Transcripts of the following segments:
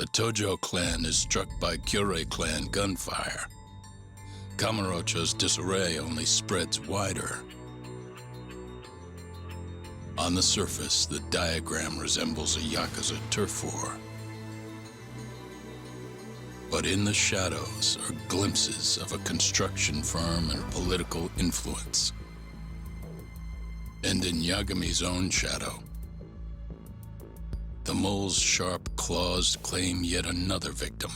The Tojo clan is struck by Kyorei clan gunfire. Kamurocho's disarray only spreads wider. On the surface, the diagram resembles a Yakuza turf war. But in the shadows are glimpses of a construction firm and political influence. And in Yagami's own shadow, the mole's sharp claws claim yet another victim.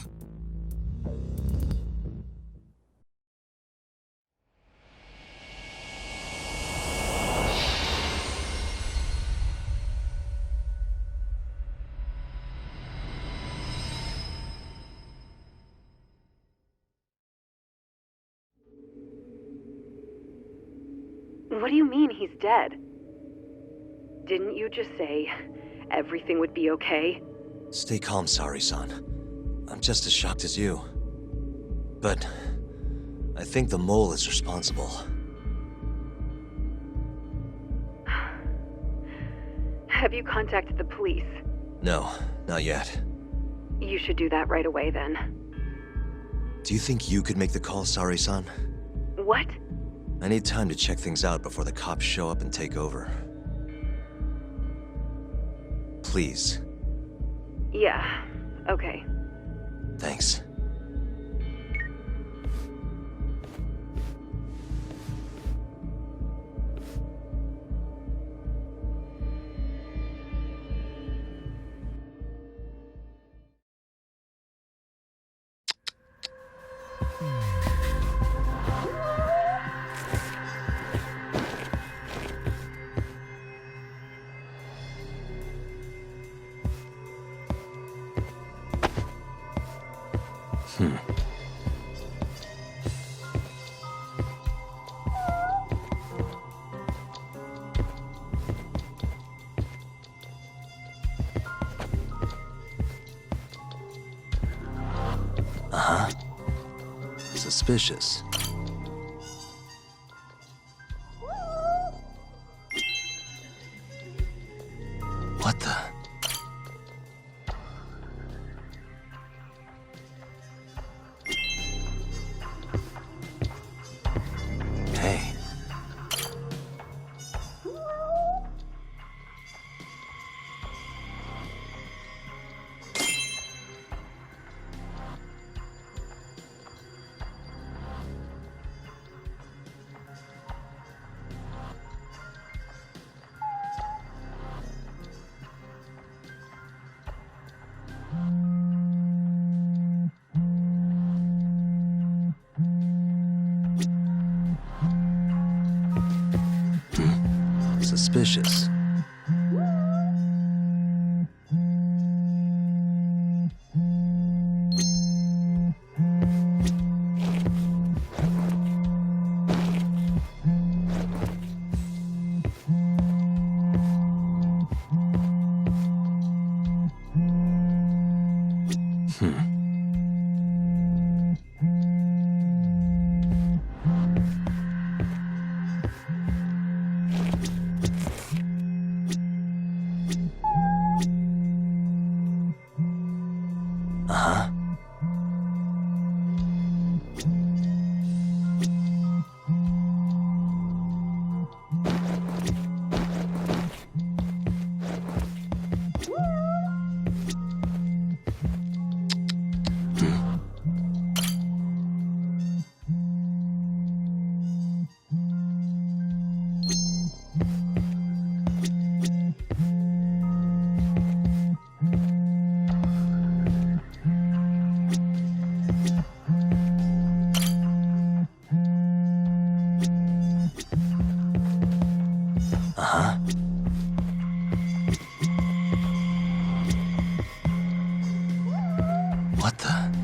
What do you mean he's dead? Didn't you just say everything would be okay? Stay calm, Sari-san. I'm just as shocked as you. But I think the mole is responsible. Have you contacted the police? No, not yet. You should do that right away then. Do you think you could make the call, Sari-san? What? I need time to check things out before the cops show up and take over. Please. Yeah, okay. Thanks. Uh-huh. Suspicious. What the? Hey. Suspicious. Uh-huh. Uh-huh. What the?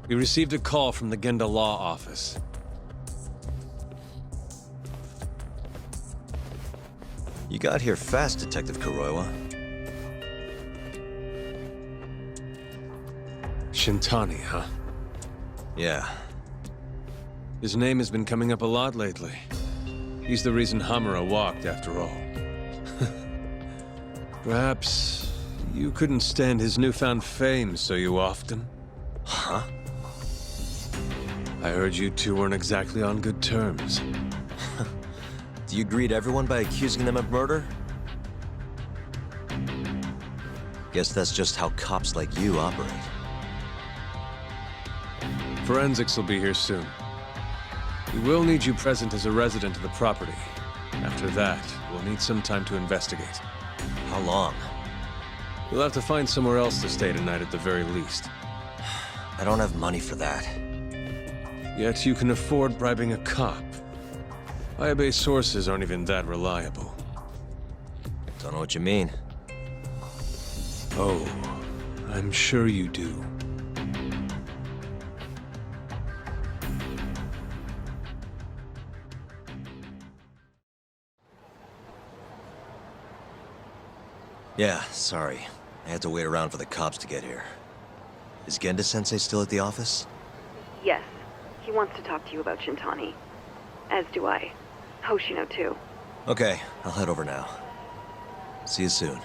We received a call from the Genda Law Office. You got here fast, Detective Kuroiwa. Shintani, huh? Yeah. His name has been coming up a lot lately. He's the reason Hamura walked, after all. Perhaps you couldn't stand his newfound fame so you often? Huh? I heard you two weren't exactly on good terms. Do you greet everyone by accusing them of murder? Guess that's just how cops like you operate. Forensics will be here soon. We will need you present as a resident of the property. After that, we'll need some time to investigate. How long? You'll have to find somewhere else to stay tonight at the very least. I don't have money for that. Yet you can afford bribing a cop. Ayabe's sources aren't even that reliable. Don't know what you mean. Oh, I'm sure you do. Yeah, sorry. I had to wait around for the cops to get here. Is Genda-sensei still at the office? Yes. He wants to talk to you about Shintani. As do I. Hoshino, too. Okay, I'll head over now. See you soon.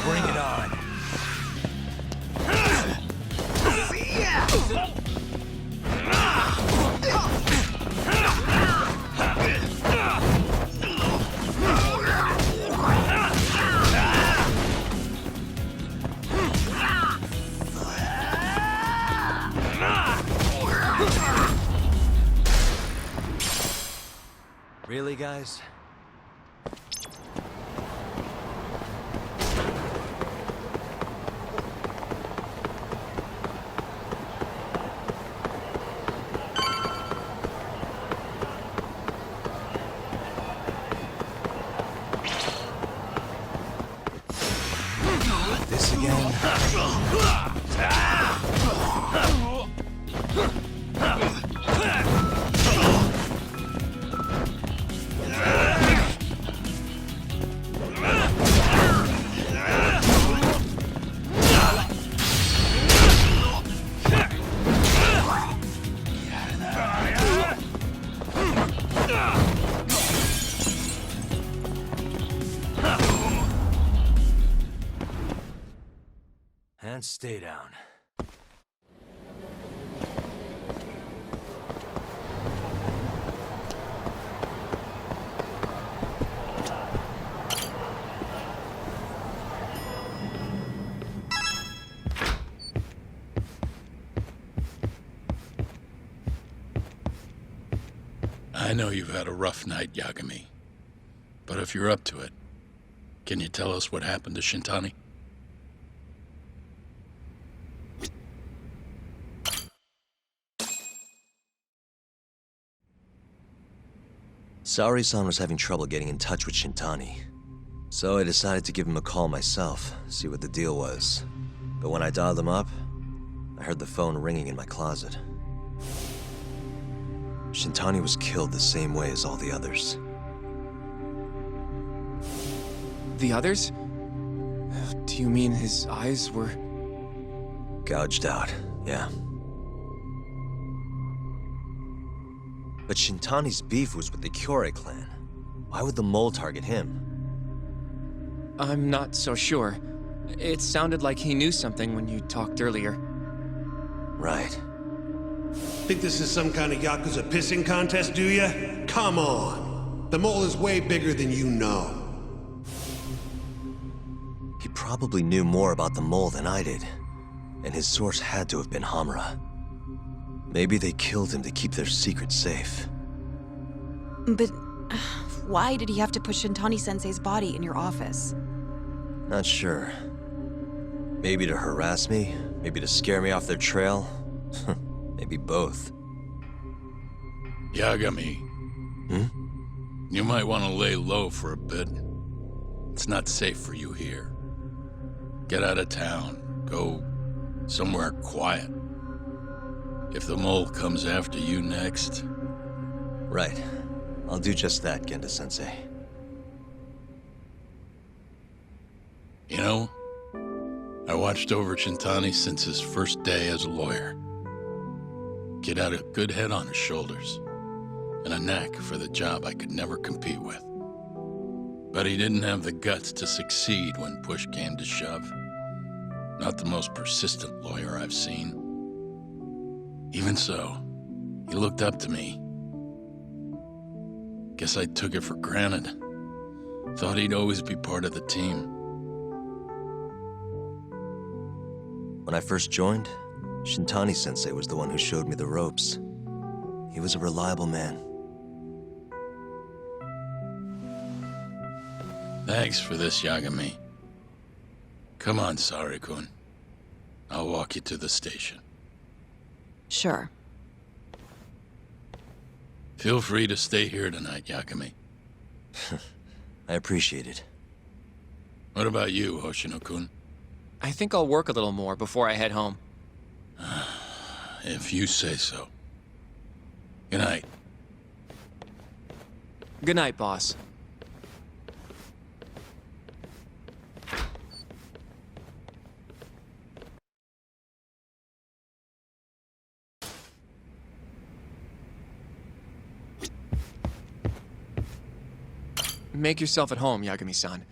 Bring it on. Really, guys? This again. And stay down. I know you've had a rough night, Yagami. But if you're up to it, can you tell us what happened to Shintani? Saori-san was having trouble getting in touch with Shintani. So I decided to give him a call myself, see what the deal was. But when I dialed him up, I heard the phone ringing in my closet. Shintani was killed the same way as all the others. The others? Do you mean his eyes were... Gouged out, yeah. But Shintani's beef was with the Kyorei clan. Why would the mole target him? I'm not so sure. It sounded like he knew something when you talked earlier. Right. Think this is some kind of Yakuza pissing contest, do ya? Come on! The mole is way bigger than you know. He probably knew more about the mole than I did. And his source had to have been Hamura. Maybe they killed him to keep their secret safe. But why did he have to put Shintani-sensei's body in your office? Not sure. Maybe to harass me, maybe to scare me off their trail. Maybe both. Yagami. You might want to lay low for a bit. It's not safe for you here. Get out of town. Go somewhere quiet. If the mole comes after you next... Right. I'll do just that, Genda-sensei. You know, I watched over Shintani since his first day as a lawyer. Kid had a good head on his shoulders, and a knack for the job I could never compete with. But he didn't have the guts to succeed when push came to shove. Not the most persistent lawyer I've seen. Even so, he looked up to me. Guess I took it for granted. Thought he'd always be part of the team. When I first joined, Shintani-sensei was the one who showed me the ropes. He was a reliable man. Thanks for this, Yagami. Come on, Sari-kun. I'll walk you to the station. Sure. Feel free to stay here tonight, Yagami. I appreciate it. What about you, Hoshino-kun? I think I'll work a little more before I head home. If you say so. Good night. Good night, boss. Make yourself at home, Yagami-san.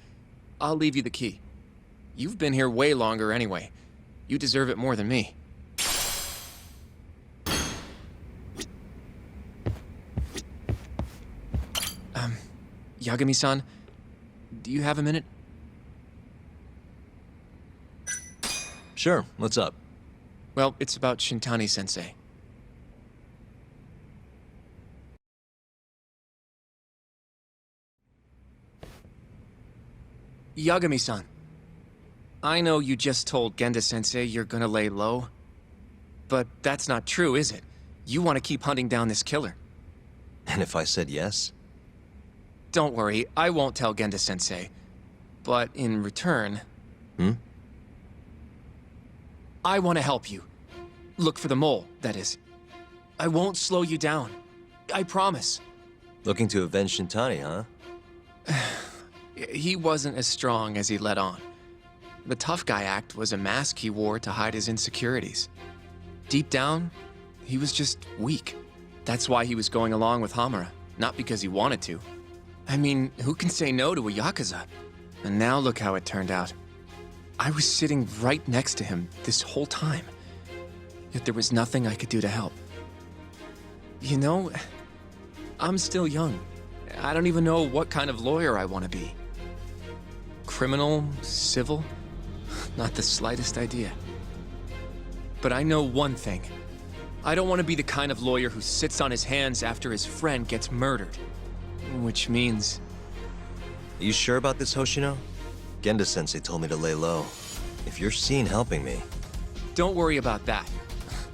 I'll leave you the key. You've been here way longer anyway. You deserve it more than me. Yagami-san, do you have a minute? Sure, what's up? Well, it's about Shintani-sensei. Yagami-san, I know you just told Genda-sensei you're gonna lay low, but that's not true, is it? You want to keep hunting down this killer. And if I said yes? Don't worry, I won't tell Genda-sensei. But in return... I want to help you. Look for the mole, that is. I won't slow you down. I promise. Looking to avenge Shintani, huh? He wasn't as strong as he let on. The tough guy act was a mask he wore to hide his insecurities. Deep down, he was just weak. That's why he was going along with Hamura, not because he wanted to. I mean, who can say no to a Yakuza? And now look how it turned out. I was sitting right next to him this whole time, yet there was nothing I could do to help. You know, I'm still young. I don't even know what kind of lawyer I want to be. Criminal? Civil? Not the slightest idea. But I know one thing. I don't want to be the kind of lawyer who sits on his hands after his friend gets murdered. Which means... Are you sure about this, Hoshino? Genda-sensei told me to lay low. If you're seen helping me... Don't worry about that.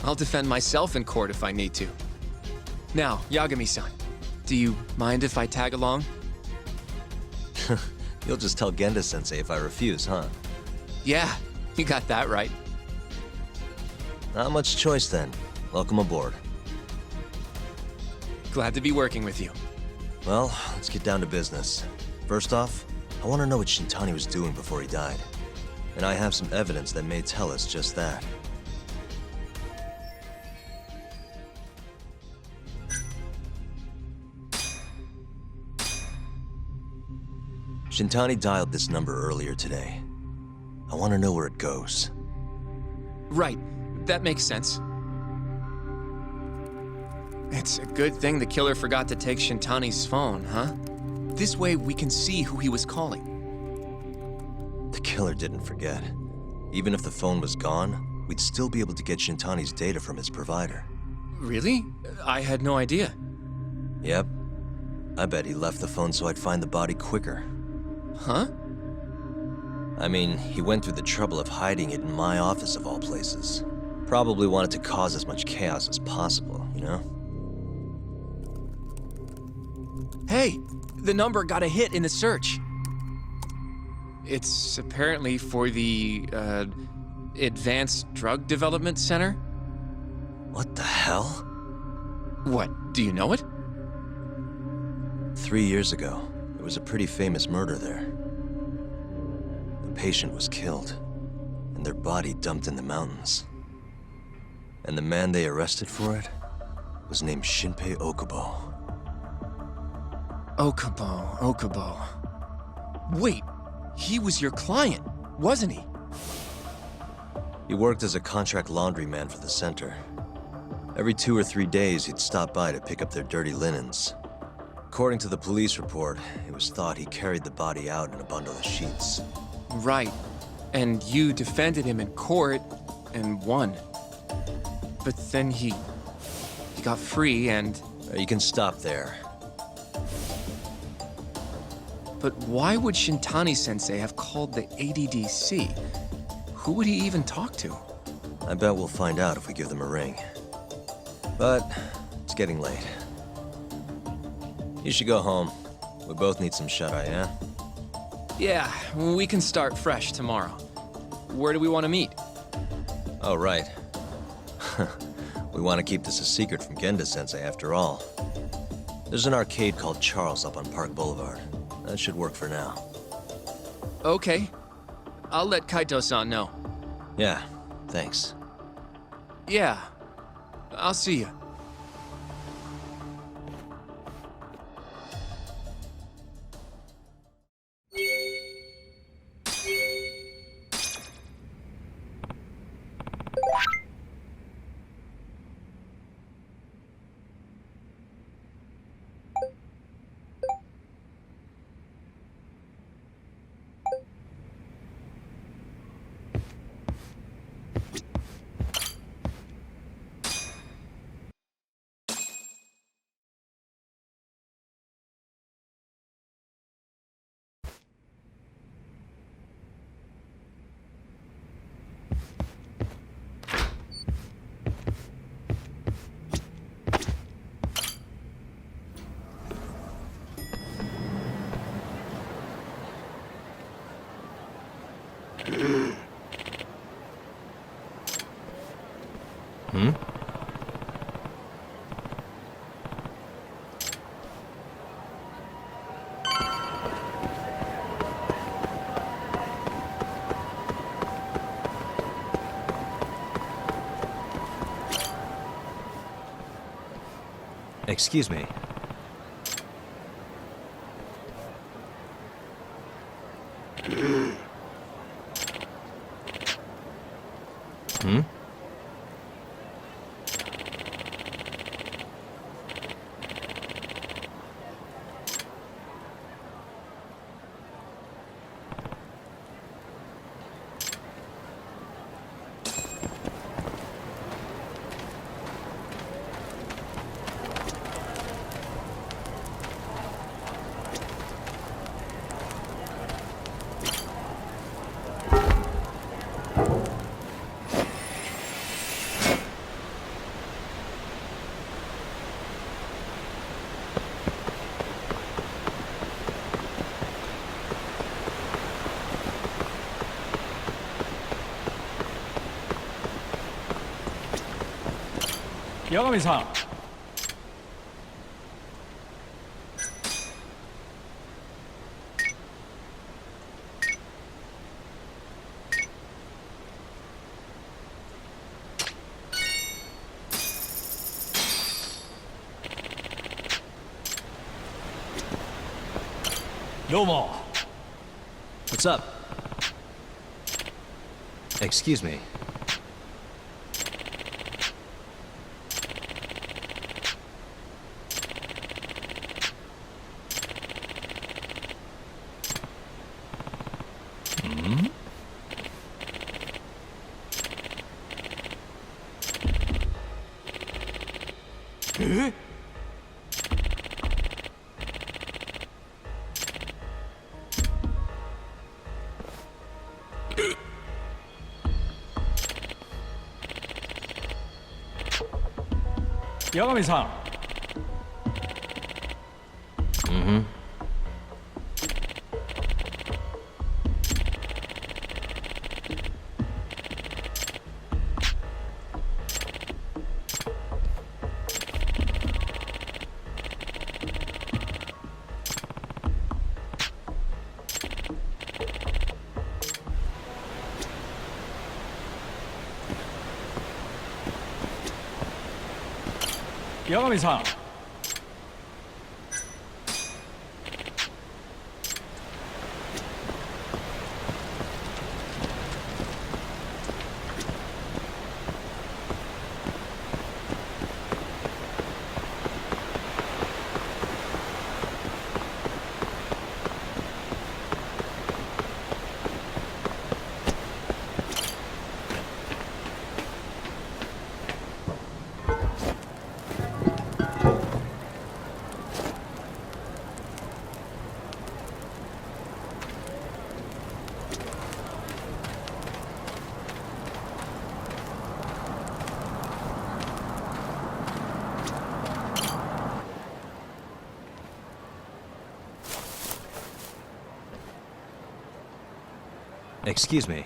I'll defend myself in court if I need to. Now, Yagami-san, do you mind if I tag along? You'll just tell Genda-sensei if I refuse, huh? Yeah, you got that right. Not much choice then. Welcome aboard. Glad to be working with you. Well, let's get down to business. First off, I want to know what Shintani was doing before he died. And I have some evidence that may tell us just that. Shintani dialed this number earlier today. I want to know where it goes. Right, that makes sense. It's a good thing the killer forgot to take Shintani's phone, huh? This way we can see who he was calling. The killer didn't forget. Even if the phone was gone, we'd still be able to get Shintani's data from his provider. Really? I had no idea. Yep. I bet he left the phone so I'd find the body quicker. Huh? I mean, he went through the trouble of hiding it in my office of all places. Probably wanted to cause as much chaos as possible, you know? Hey, the number got a hit in the search. It's apparently for the, Advanced Drug Development Center? What the hell? What, do you know it? 3 years ago, there was a pretty famous murder there. The patient was killed, and their body dumped in the mountains. And the man they arrested for it was named Shinpei Okubo. Okubo. Wait, he was your client, wasn't he? He worked as a contract laundryman for the center. Every 2 or 3 days, he'd stop by to pick up their dirty linens. According to the police report, it was thought he carried the body out in a bundle of sheets. Right, and you defended him in court and won. But then he got free and... You can stop there. But why would Shintani-sensei have called the ADDC? Who would he even talk to? I bet we'll find out if we give them a ring. But it's getting late. You should go home. We both need some shut-eye, yeah? Yeah, we can start fresh tomorrow. Where do we want to meet? Oh, right. We want to keep this a secret from Genda-sensei after all. There's an arcade called Charles up on Park Boulevard. That should work for now. Okay. I'll let Kaito-san know. Yeah, thanks. Yeah. I'll see you. Excuse me. 야가미-san. Domo. What's up? Excuse me. 야가미-san. 야가미-san. Excuse me.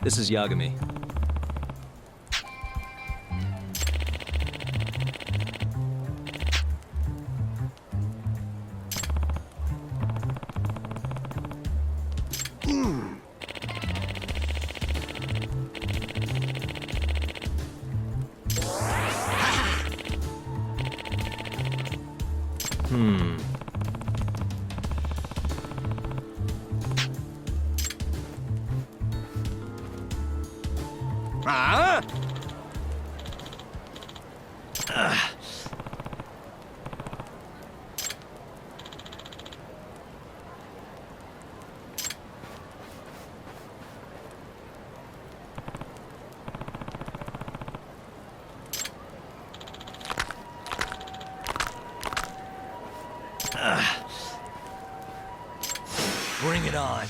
This is Yagami. Bring it on.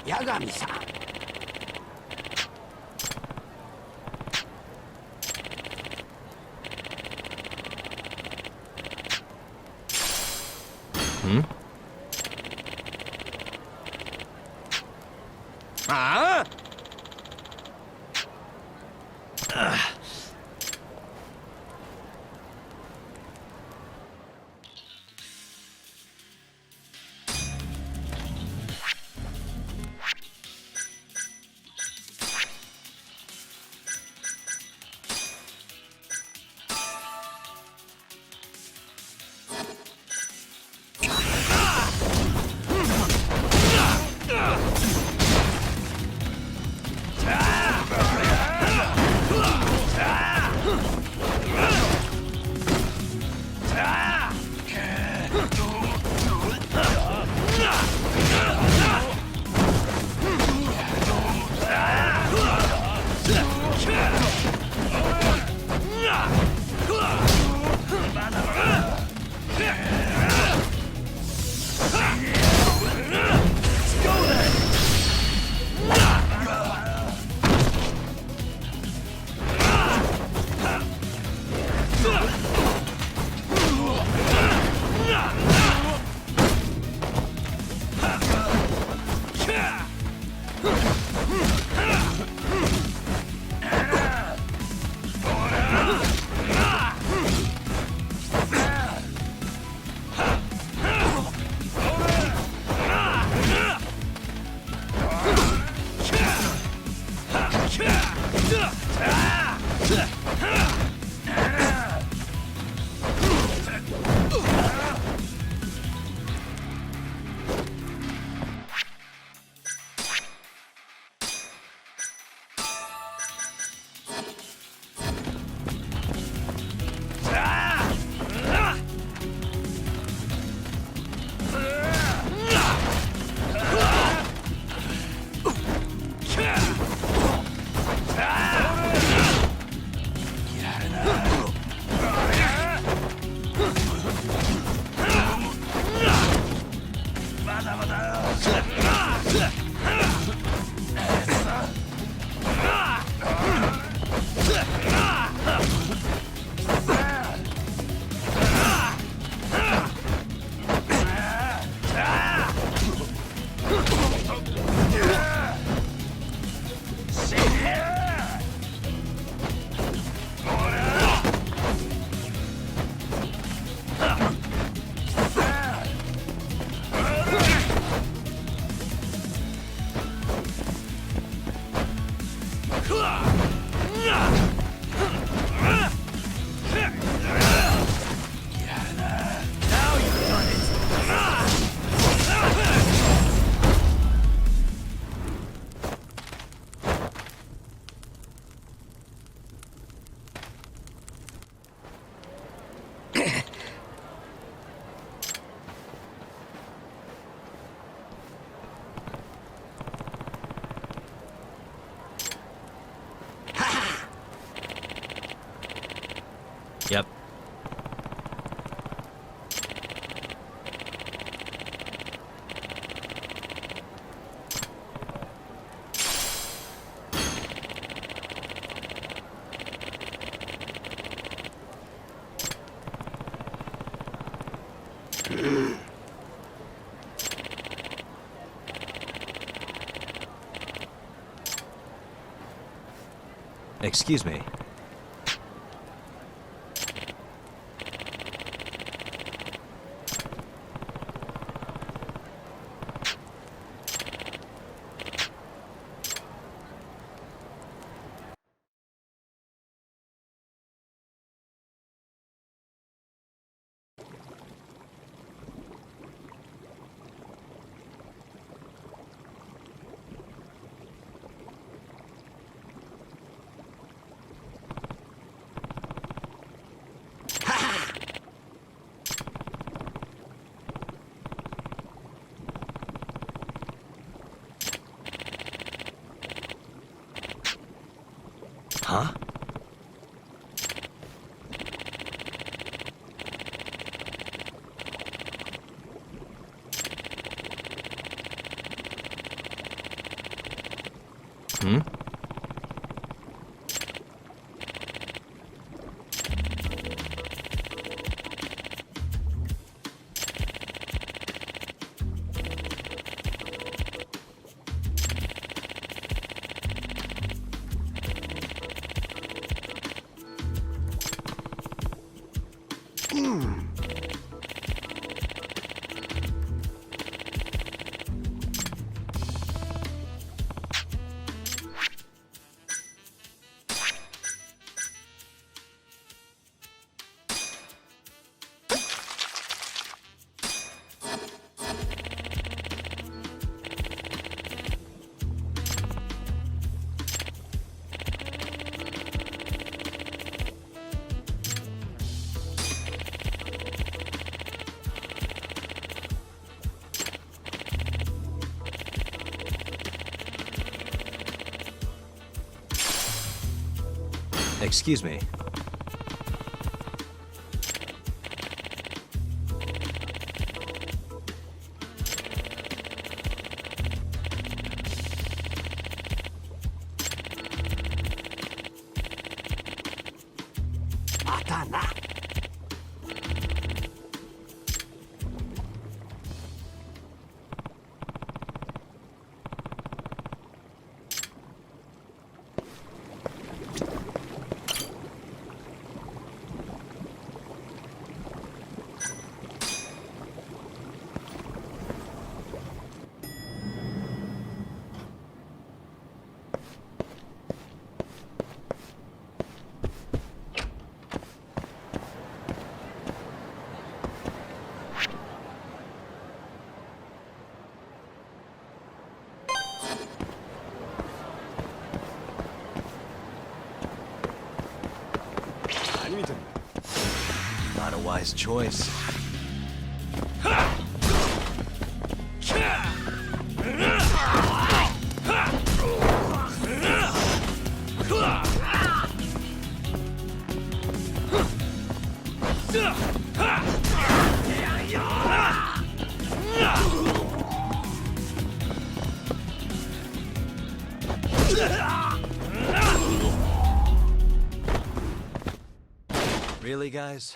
Yagami-san. Ah? Yep. Excuse me. Excuse me. Not a wise choice. Really, guys?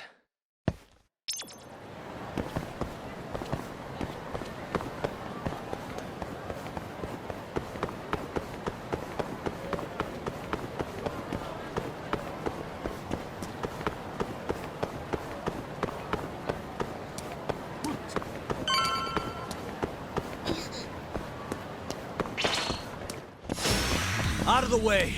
Out of the way!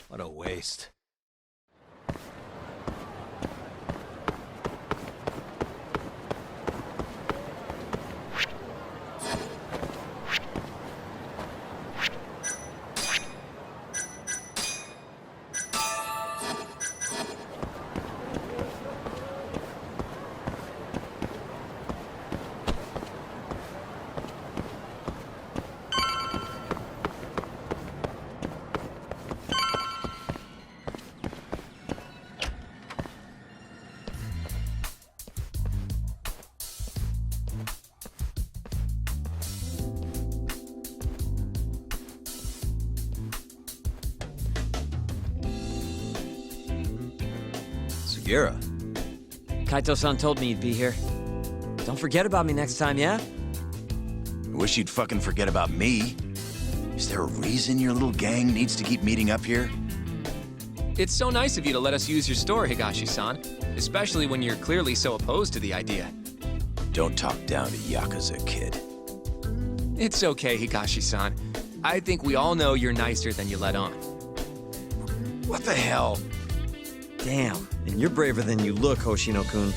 What a waste. Sugira. Kaito-san told me you'd be here. Don't forget about me next time, yeah? I wish you'd fucking forget about me. Is there a reason your little gang needs to keep meeting up here? It's so nice of you to let us use your store, Higashi-san. Especially when you're clearly so opposed to the idea. Don't talk down to Yakuza, kid. It's okay, Higashi-san. I think we all know you're nicer than you let on. What the hell? Damn, and you're braver than you look, Hoshino-kun.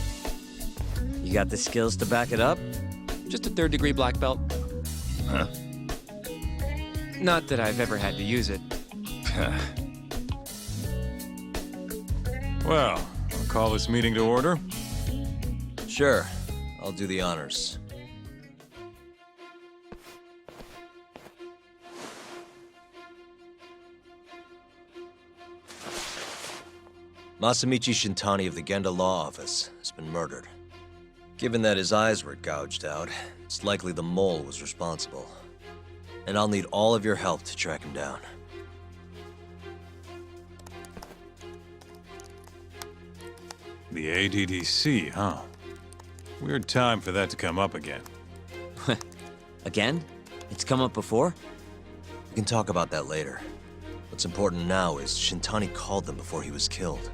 You got the skills to back it up? Just a third-degree black belt. Huh? Not that I've ever had to use it. Well, call this meeting to order? Sure, I'll do the honors. Masamichi Shintani of the Genda Law Office has been murdered. Given that his eyes were gouged out, it's likely the mole was responsible. And I'll need all of your help to track him down. The ADDC, huh? Weird time for that to come up again. Again? It's come up before? We can talk about that later. What's important now is Shintani called them before he was killed.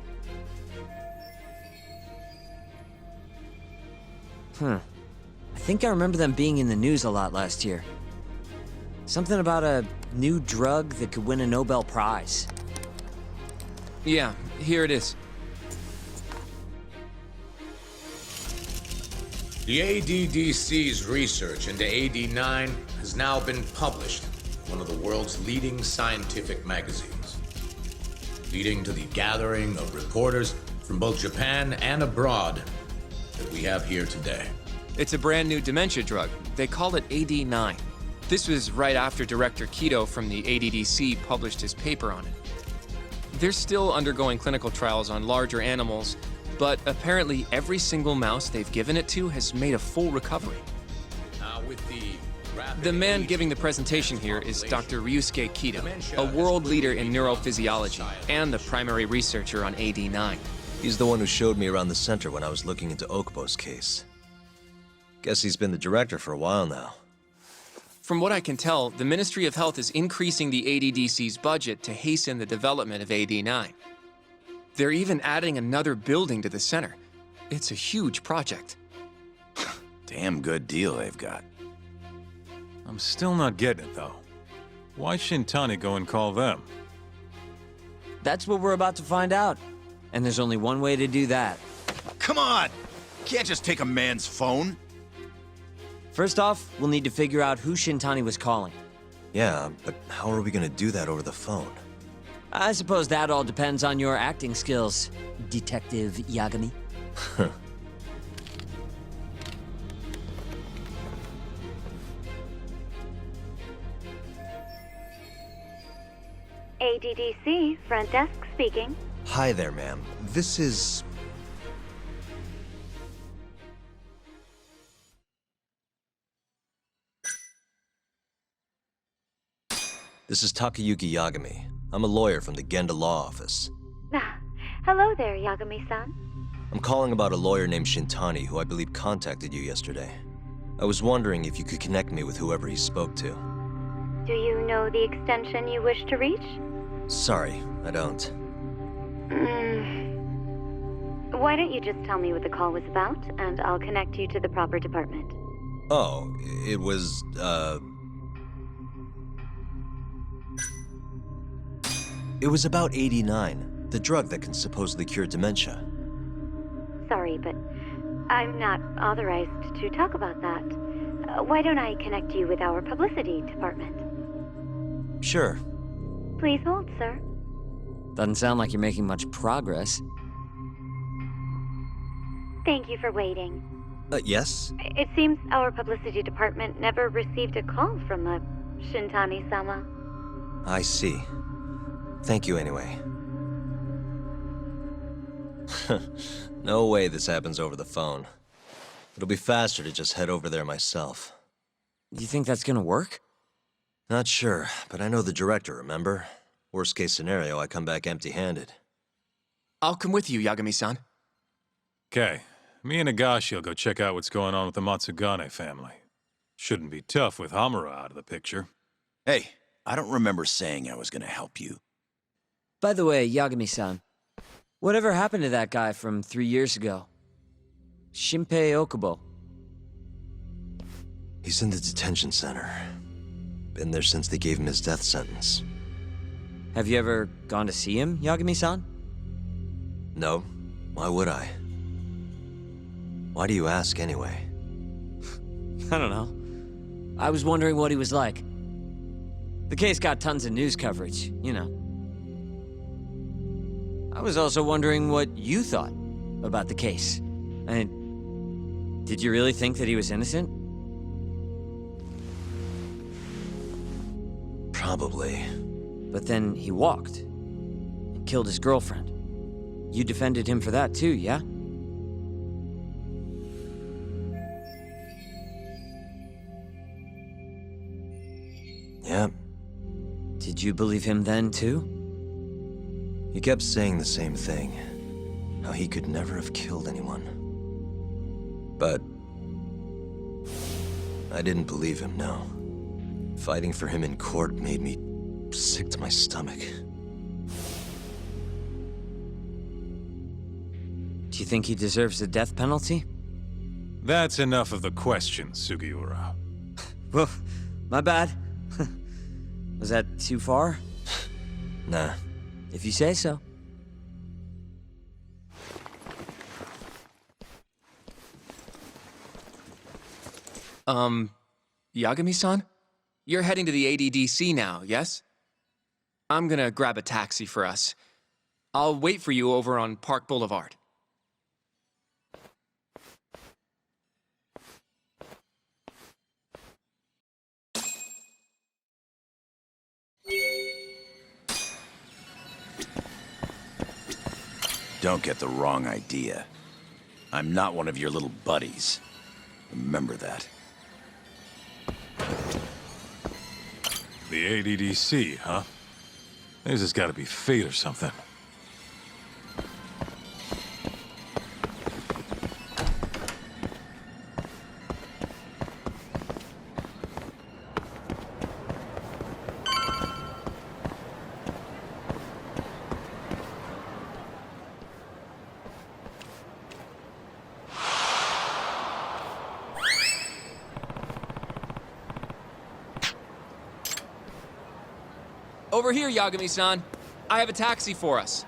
I think I remember them being in the news a lot last year. Something about a new drug that could win a Nobel Prize. Yeah, here it is. The ADDC's research into AD9 has now been published in one of the world's leading scientific magazines, leading to the gathering of reporters from both Japan and abroad that we have here today. It's a brand new dementia drug. They call it AD9. This was right after Director Kido from the ADDC published his paper on it. They're still undergoing clinical trials on larger animals, but apparently every single mouse they've given it to has made a full recovery. The man giving the presentation here is Dr. Ryusuke Kido, a world leader in neurophysiology and the primary researcher on AD9. He's the one who showed me around the center when I was looking into Okubo's case. Guess he's been the director for a while now. From what I can tell, the Ministry of Health is increasing the ADDC's budget to hasten the development of AD9. They're even adding another building to the center. It's a huge project. Damn good deal they've got. I'm still not getting it, though. Why Shintani go and call them? That's what we're about to find out. And there's only one way to do that. Come on! Can't just take a man's phone. First off, we'll need to figure out who Shintani was calling. Yeah, but how are we gonna do that over the phone? I suppose that all depends on your acting skills, Detective Yagami. ADDC, front desk speaking. Hi there, ma'am. This is... This is Takayuki Yagami. I'm a lawyer from the Genda Law Office. Hello there, Yagami-san. I'm calling about a lawyer named Shintani who I believe contacted you yesterday. I was wondering if you could connect me with whoever he spoke to. Do you know the extension you wish to reach? Sorry, I don't. Why don't you just tell me what the call was about, and I'll connect you to the proper department. Oh, it was, It was about AD9, the drug that can supposedly cure dementia. Sorry, but I'm not authorized to talk about that. Why don't I connect you with our publicity department? Sure. Please hold, sir. Doesn't sound like you're making much progress. Thank you for waiting. Yes? It seems our publicity department never received a call from a Shintani-sama. I see. Thank you anyway. No way this happens over the phone. It'll be faster to just head over there myself. Do you think that's gonna work? Not sure, but I know the director, remember? Worst case scenario, I come back empty-handed. I'll come with you, Yagami-san. Okay, me and Nagashi will go check out what's going on with the Matsugane family. Shouldn't be tough with Hamura out of the picture. Hey, I don't remember saying I was gonna help you. By the way, Yagami-san, whatever happened to that guy from 3 years ago? Shinpei Okubo. He's in the detention center. Been there since they gave him his death sentence. Have you ever gone to see him, Yagami-san? No. Why would I? Why do you ask anyway? I don't know. I was wondering what he was like. The case got tons of news coverage, you know. I was also wondering what you thought. about the case. I mean, did you really think that he was innocent? Probably. But then he walked and killed his girlfriend. You defended him for that too, yeah? Yep. Did you believe him then too? He kept saying the same thing. How he could never have killed anyone. But I didn't believe him, no. Fighting for him in court made me sick to my stomach. Do you think he deserves the death penalty? That's enough of the questions, Sugiura. Well, my bad. Was that too far? Nah. If you say so. Yagami-san? You're heading to the ADDC now, yes? I'm gonna grab a taxi for us. I'll wait for you over on Park Boulevard. Don't get the wrong idea. I'm not one of your little buddies. Remember that. The ADDC, huh? This has got to be fate or something. Over here, Yagami-san. I have a taxi for us.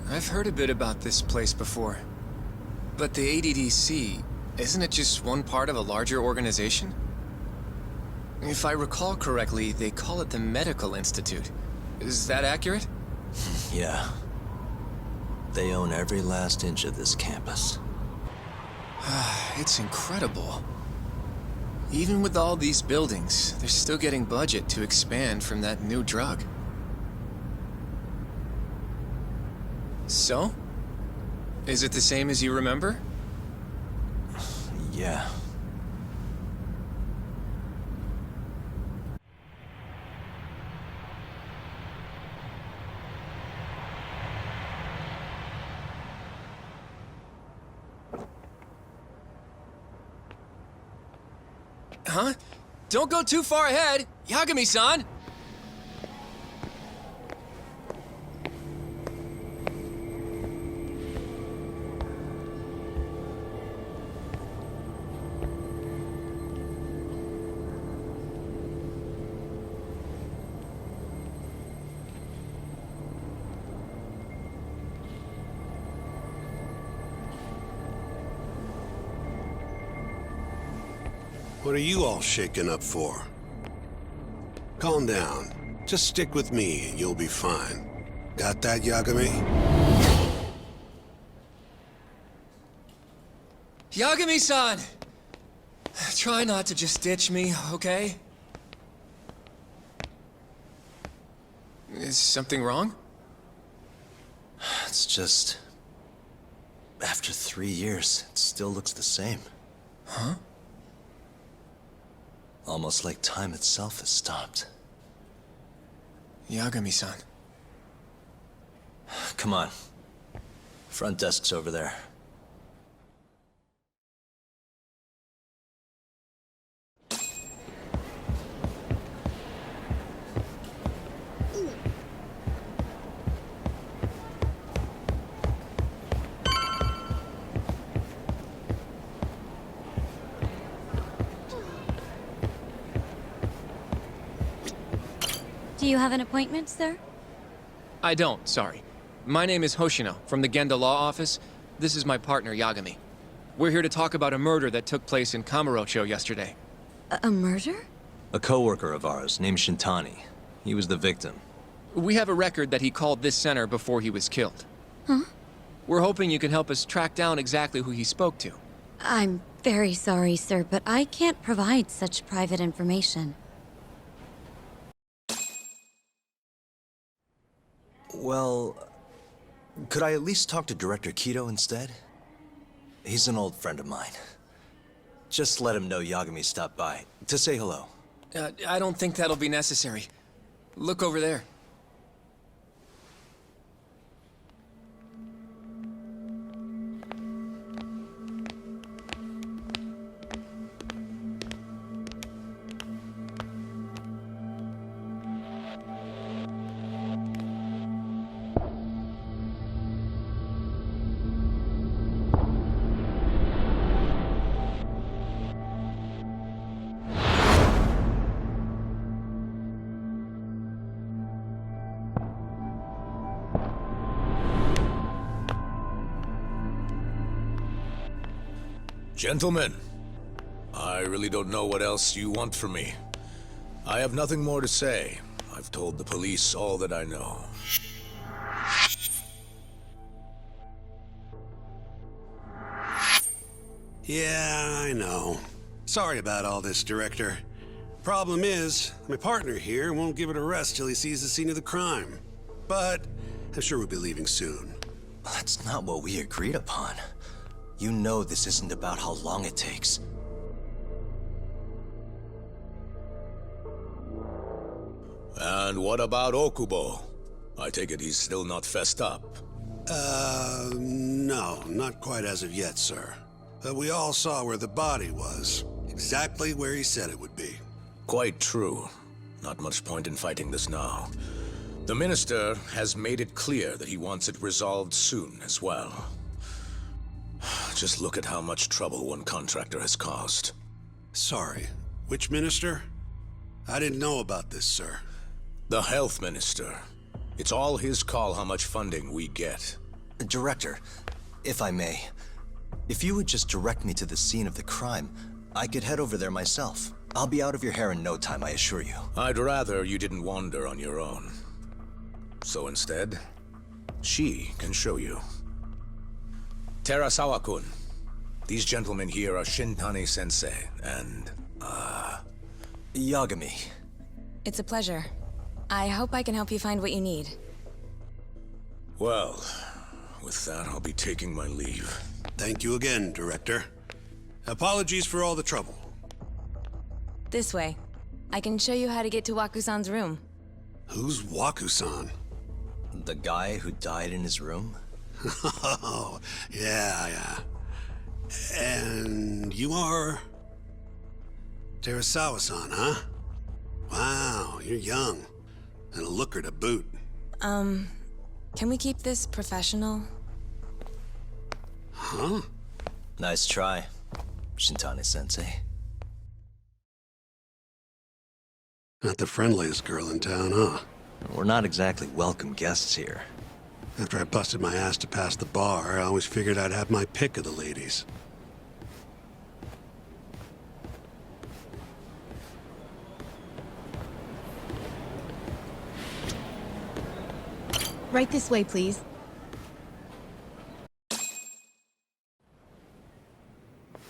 I've heard a bit about this place before. But the ADDC, isn't it just one part of a larger organization? If I recall correctly, they call it the Medical Institute. Is that accurate? Yeah. They own every last inch of this campus. It's incredible. Even with all these buildings, they're still getting budget to expand from that new drug. So? Is it the same as you remember? Yeah. Huh? Don't go too far ahead! Yagami-san! What are you all shaken up for? Calm down. Just stick with me and you'll be fine. Got that, Yagami? Yagami-san! Try not to just ditch me, okay? Is something wrong? It's just... After 3 years, it still looks the same. Huh? Almost like time itself has stopped. Yagami-san. Come on. Front desk's over there. Do you have an appointment, sir? I don't, sorry. My name is Hoshino, from the Genda Law Office. This is my partner, Yagami. We're here to talk about a murder that took place in Kamurocho yesterday. A murder? A coworker of ours named Shintani. He was the victim. We have a record that he called this center before he was killed. Huh? We're hoping you can help us track down exactly who he spoke to. I'm very sorry, sir, but I can't provide such private information. Well, could I at least talk to Director Kido instead? He's an old friend of mine. Just let him know Yagami stopped by, to say hello. I don't think that'll be necessary. Look over there. Gentlemen, I really don't know what else you want from me. I have nothing more to say. I've told the police all that I know. Yeah, I know. Sorry about all this, Director. Problem is, my partner here won't give it a rest till he sees the scene of the crime. But I'm sure we'll be leaving soon. That's not what we agreed upon. You know this isn't about how long it takes. And what about Okubo? I take it he's still not fessed up. No, not quite as of yet, sir. But we all saw where the body was. Exactly where he said it would be. Quite true. Not much point in fighting this now. The Minister has made it clear that he wants it resolved soon as well. Just look at how much trouble one contractor has caused. Sorry, which minister? I didn't know about this, sir. The Health Minister. It's all his call how much funding we get. Director, if I may, if you would just direct me to the scene of the crime, I could head over there myself. I'll be out of your hair in no time, I assure you. I'd rather you didn't wander on your own. So instead, she can show you. Terasawa-kun, these gentlemen here are Shintani-sensei and, Yagami. It's a pleasure. I hope I can help you find what you need. Well, with that, I'll be taking my leave. Thank you again, Director. Apologies for all the trouble. This way. I can show you how to get to Waku-san's room. Who's Waku-san? The guy who died in his room? Oh, yeah. And you are... Terasawa-san, huh? Wow, you're young. And a looker to boot. Can we keep this professional? Huh? Nice try, Shintani-sensei. Not the friendliest girl in town, huh? We're not exactly welcome guests here. After I busted my ass to pass the bar, I always figured I'd have my pick of the ladies. Right this way, please.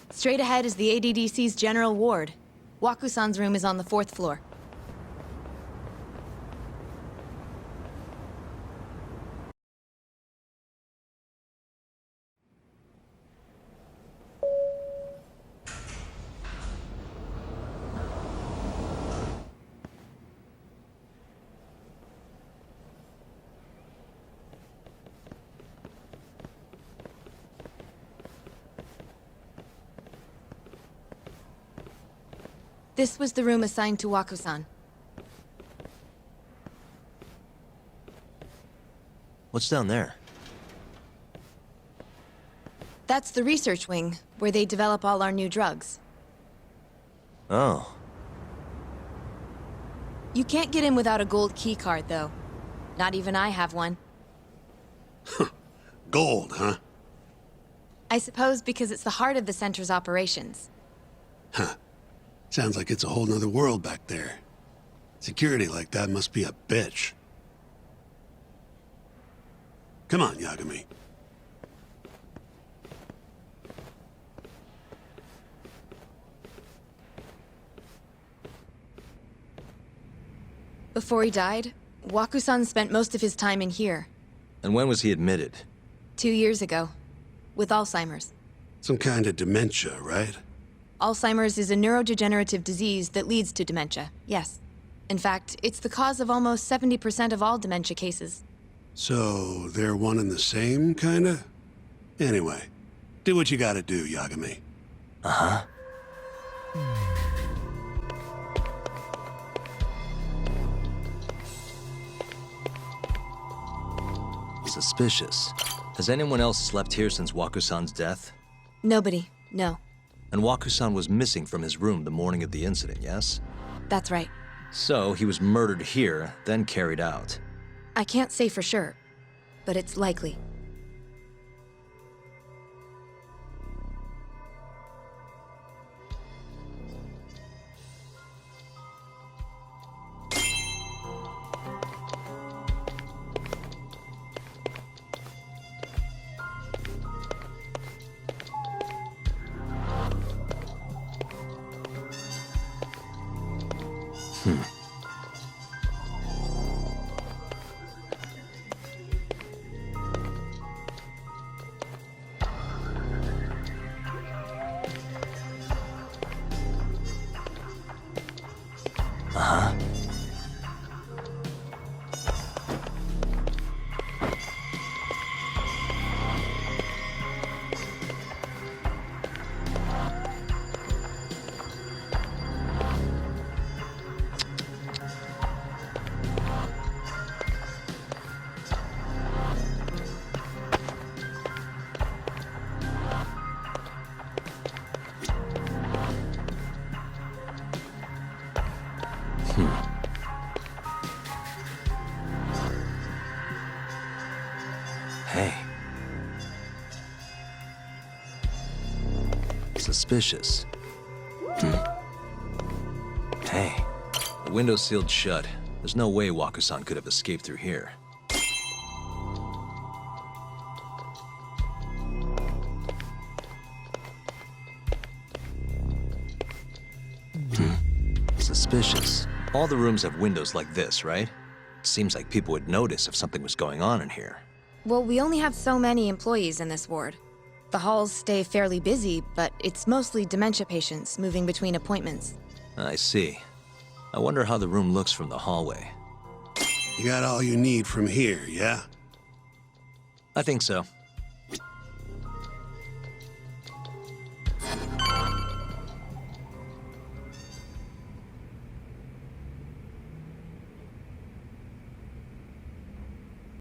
Straight ahead is the ADDC's general ward. Waku-san's room is on the 4th floor. This was the room assigned to Waku-san. What's down there? That's the research wing, where they develop all our new drugs. Oh. You can't get in without a gold key card, though. Not even I have one. Gold, huh? I suppose because it's the heart of the center's operations. Huh. Sounds like it's a whole nother world back there. Security like that must be a bitch. Come on, Yagami. Before he died, Waku-san spent most of his time in here. And when was he admitted? 2 years ago. With Alzheimer's. Some kind of dementia, right? Alzheimer's is a neurodegenerative disease that leads to dementia, yes. In fact, it's the cause of almost 70% of all dementia cases. So, they're one and the same, kinda? Anyway, do what you gotta do, Yagami. Uh-huh. Suspicious. Has anyone else slept here since Waku-san's death? Nobody, no. And Waku-san was missing from his room the morning of the incident, yes? That's right. So, he was murdered here, then carried out. I can't say for sure, but it's likely. Hey. Suspicious. Hey. The window's sealed shut. There's no way Waku-san could have escaped through here. Suspicious. All the rooms have windows like this, right? Seems like people would notice if something was going on in here. Well, we only have so many employees in this ward. The halls stay fairly busy, but it's mostly dementia patients moving between appointments. I see. I wonder how the room looks from the hallway. You got all you need from here, yeah? I think so.